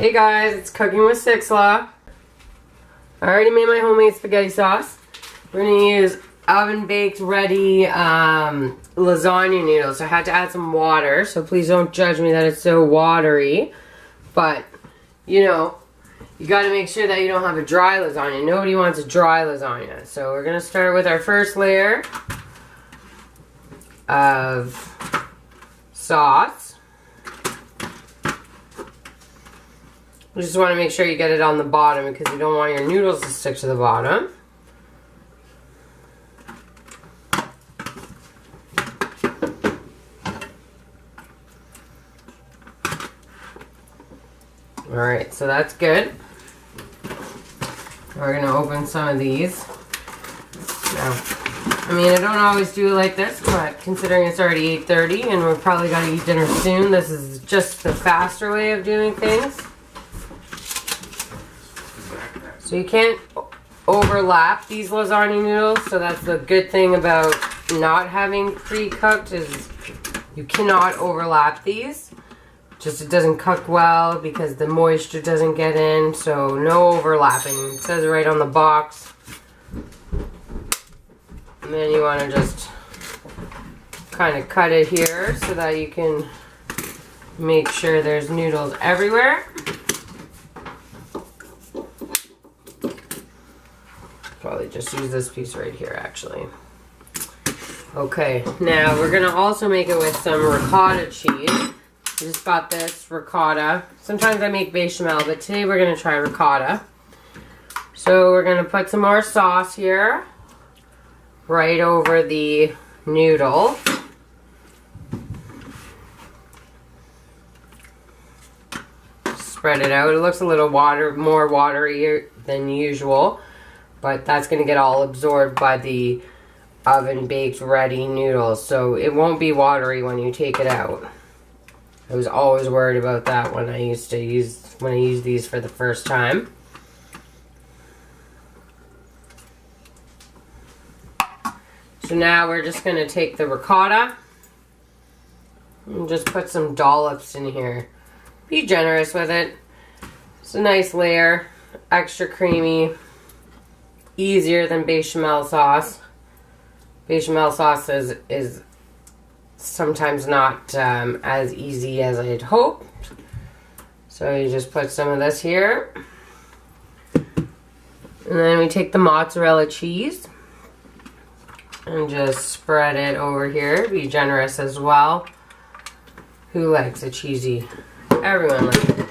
Hey guys, it's Cooking with Sixela. I already made my homemade spaghetti sauce. We're going to use oven baked ready lasagna noodles. So I had to add some water, so please don't judge me that it's so watery. But, you know, you got to make sure that you don't have a dry lasagna. Nobody wants a dry lasagna. So we're going to start with our first layer of sauce. You just want to make sure you get it on the bottom because you don't want your noodles to stick to the bottom. Alright, so that's good. We're going to open some of these. Now, I mean, I don't always do it like this, but considering it's already 8:30 and we're probably going to eat dinner soon, this is just the faster way of doing things. So you can't overlap these lasagna noodles, so that's the good thing about not having pre-cooked is you cannot overlap these. Just it doesn't cook well because the moisture doesn't get in, so no overlapping. It says it right on the box. And then you want to just kind of cut it here so that you can make sure there's noodles everywhere. Probably just use this piece right here, actually. Okay, now we're gonna also make it with some ricotta cheese. I just got this ricotta. Sometimes I make bechamel, but today we're gonna try ricotta. So we're gonna put some more sauce here, right over the noodle. Spread it out. It looks a little more watery than usual. But that's going to get all absorbed by the oven baked ready noodles. So it won't be watery when you take it out. I was always worried about that when I used these for the first time. So now we're just going to take the ricotta and just put some dollops in here. Be generous with it. It's a nice layer, extra creamy. Easier than bechamel sauce. Bechamel sauce is sometimes not as easy as I had hoped. So you just put some of this here. And then we take the mozzarella cheese and just spread it over here. Be generous as well. Who likes a cheesy? Everyone likes it.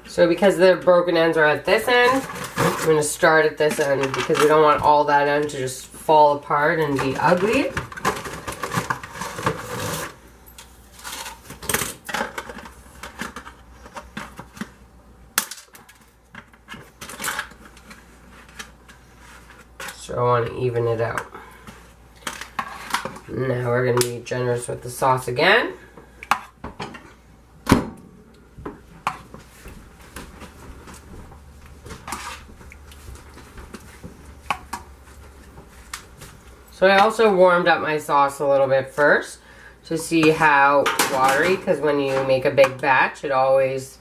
So because the broken ends are at this end, I'm going to start at this end because we don't want all that end to just fall apart and be ugly. So I want to even it out. Now we're going to be generous with the sauce again. So I also warmed up my sauce a little bit first to see how watery, because when you make a big batch, it always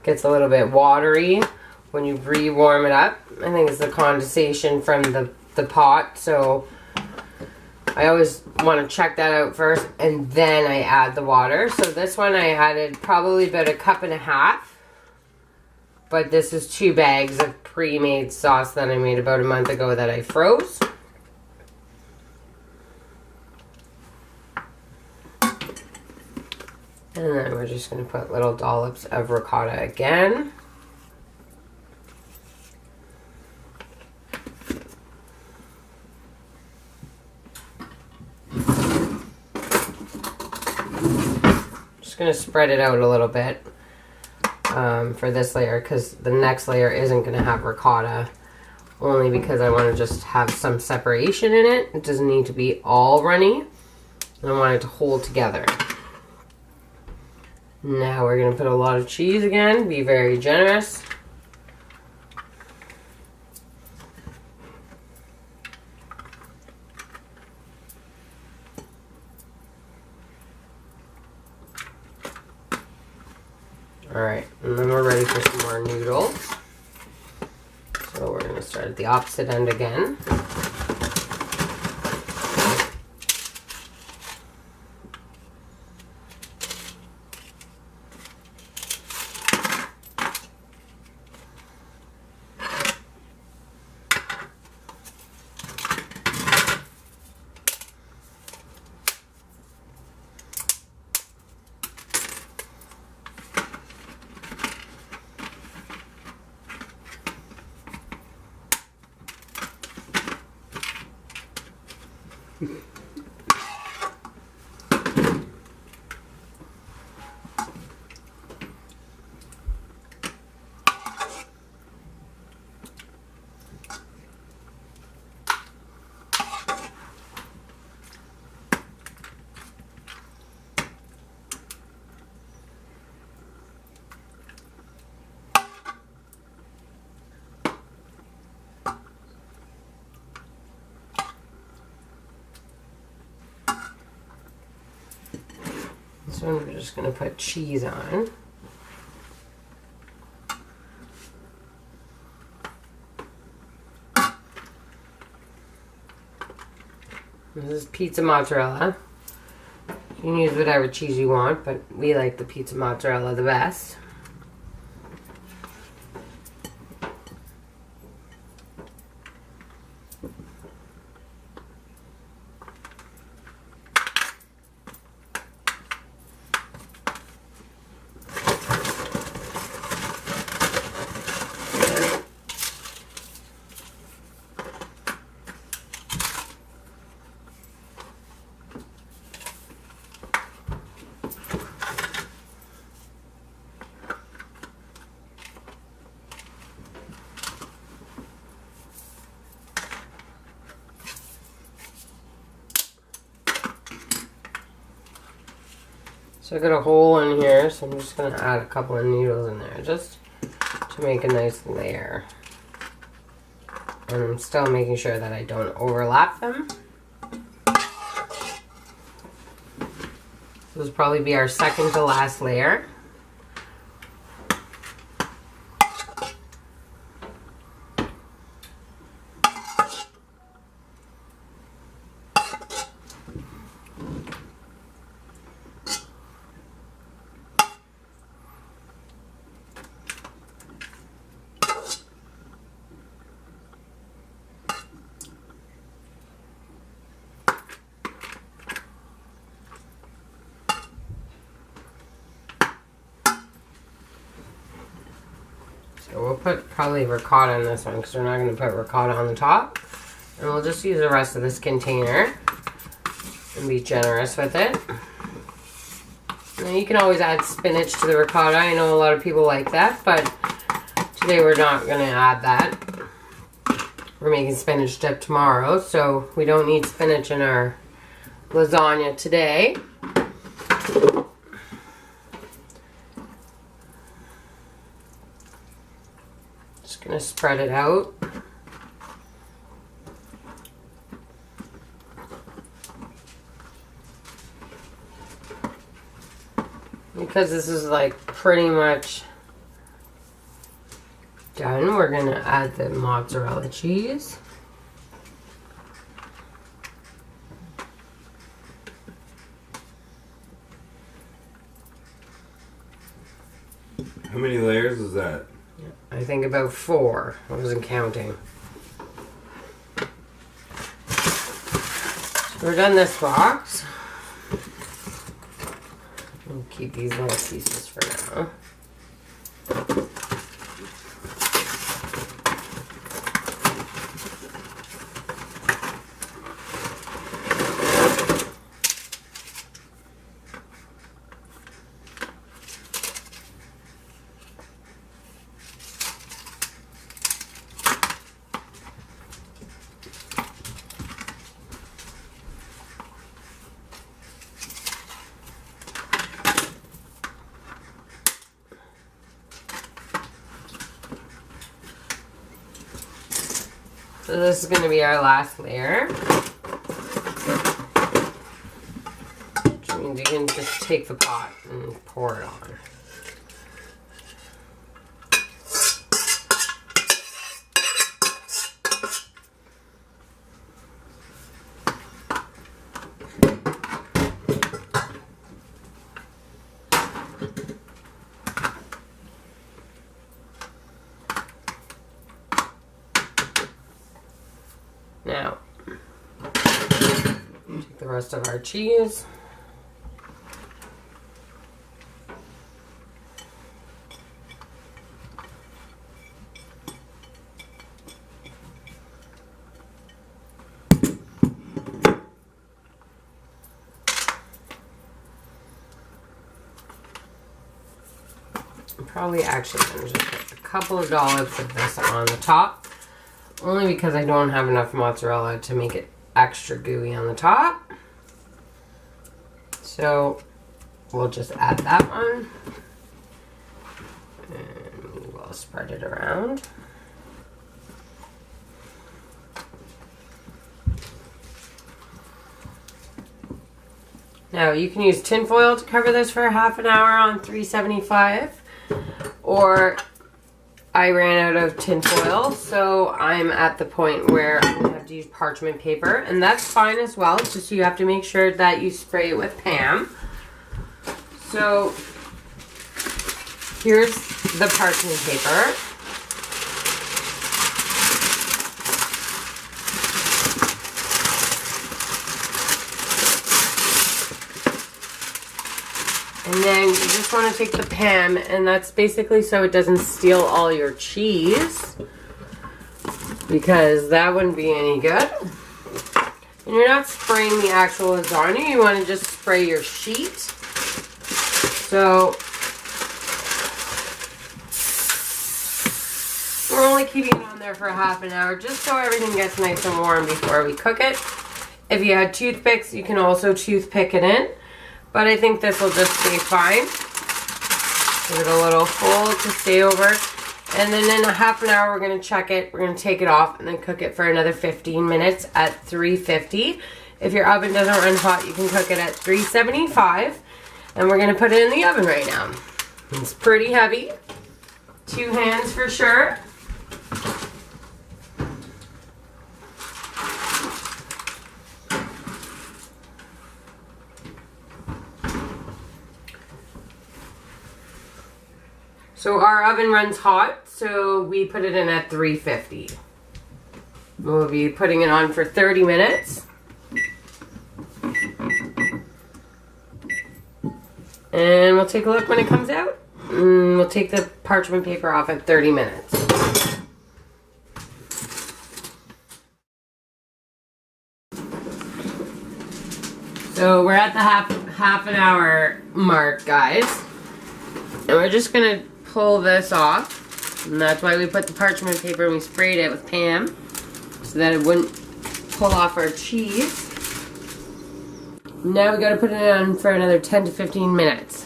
gets a little bit watery when you re-warm it up. I think it's the condensation from the pot, so I always want to check that out first, and then I add the water. So this one I added probably about 1.5 cups, but this is 2 bags of pre-made sauce that I made about a month ago that I froze. And then we're just going to put little dollops of ricotta again. Just going to spread it out a little bit for this layer because the next layer isn't going to have ricotta. Only because I want to just have some separation in it. It doesn't need to be all runny. I want it to hold together. Now we're going to put a lot of cheese again. Be very generous. Alright, and then we're ready for some more noodles. So we're going to start at the opposite end again. So I'm just going to put cheese on. This is pizza mozzarella. You can use whatever cheese you want, but we like the pizza mozzarella the best. So I got a hole in here, so I'm just going to add a couple of noodles in there just to make a nice layer. And I'm still making sure that I don't overlap them. This will probably be our second to last layer. So we'll put probably ricotta in this one because we're not going to put ricotta on the top. And we'll just use the rest of this container and be generous with it. Now you can always add spinach to the ricotta. I know a lot of people like that, but today we're not going to add that. We're making spinach dip tomorrow, so we don't need spinach in our lasagna today. Gonna spread it out. Because this is like pretty much done, we're gonna add the mozzarella cheese. How many layers is that? I think about 4. I wasn't counting. So we're done this box. We'll keep these little pieces for now. So this is going to be our last layer. Which means you can just take the pot and pour it on. rest of our cheese. Probably actually I'm just put a couple of dollops of this on the top, only because I don't have enough mozzarella to make it extra gooey on the top. So we'll just add that one, and we'll spread it around. Now you can use tin foil to cover this for half an hour on 375. Or I ran out of tin foil, so I'm at the point where I'm going to have to use parchment paper, and that's fine as well. It's just you have to make sure that you spray it with Pam. So here's the parchment paper. And then you just want to take the Pam, and that's basically so it doesn't steal all your cheese, because that wouldn't be any good. And you're not spraying the actual lasagna, you want to just spray your sheet. So we're only keeping it on there for half an hour, just so everything gets nice and warm before we cook it. If you had toothpicks, you can also toothpick it in. But I think this will just stay fine. Give it a little fold to stay over. And then in a half an hour, we're going to check it. We're going to take it off and then cook it for another 15 minutes at 350. If your oven doesn't run hot, you can cook it at 375. And we're going to put it in the oven right now. It's pretty heavy. 2 hands for sure. So our oven runs hot, so we put it in at 350. We'll be putting it on for 30 minutes. And we'll take a look when it comes out. And we'll take the parchment paper off at 30 minutes. So we're at the half an hour mark, guys. And we're just going to pull this off, and that's why we put the parchment paper and we sprayed it with Pam so that it wouldn't pull off our cheese. Now we got to put it on for another 10 to 15 minutes.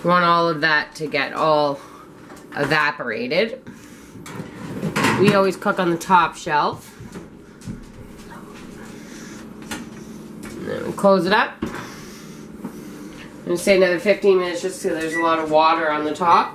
We want all of that to get all evaporated. We always cook on the top shelf. And then we close it up. I'm going to say another 15 minutes just so there's a lot of water on the top.